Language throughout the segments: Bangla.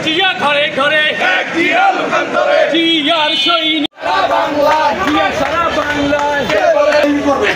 জিয়া ঘরে ঘরে জিয়া লোকান্তরে জিয়ার সৈনিক সারা বাংলায় জিয়া সারা বাংলায় করবে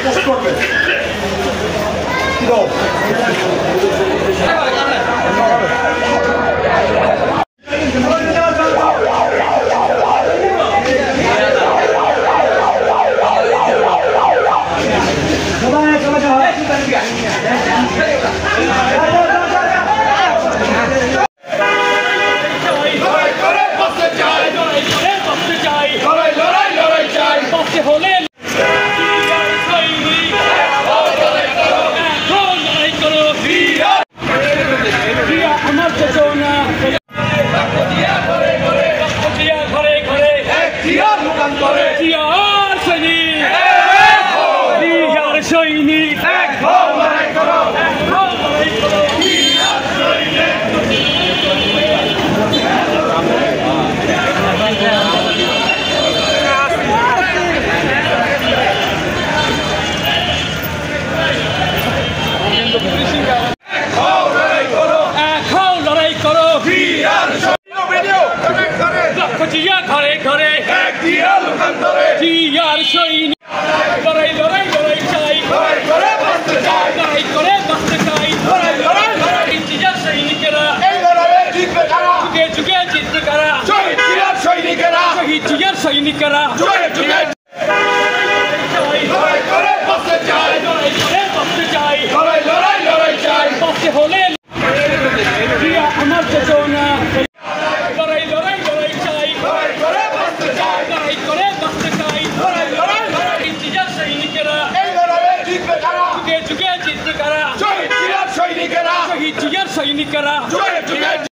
সৈনিক লড়াই করো জিয়া ঘরে ঘরে জিয়া লোকান্তরে জিয়ার সৈনিক লড়াই লড়াই লড়াই চাই লড়াই করে বাঁচতে চাই লড়াই করে বাঁচতে চাই লড়াই লড়াই লড়াই জিয়ার সৈনিকেরা এই লড়াইয়ে জিতবে কারা যুগে যুগে জিতবে কারা শহীদ জিয়ার সৈনিকেরা শহীদ জিয়ার সৈনিকেরা যুগে যুগে লড়াই করে বাঁচতে চাই লড়াই করে বাঁচতে চাই লড়াই লড়াই লড়াই চাই বাঁচতে হলে জিয়া আমার চেতনা লড়াই লড়াই লড়াই চাই লড়াই করে বাঁচতে চাই লড়াই করে বাঁচতে চাই লড়াই লড়াই লড়াই জিয়ার সৈনিকেরা এই লড়াইয়ে জিতবে কারা যুগে যুগে জিতবে কারা শহীদ জিয়ার সৈনিকেরা শহীদ জিয়ার সৈনিকেরা যুগে যুগে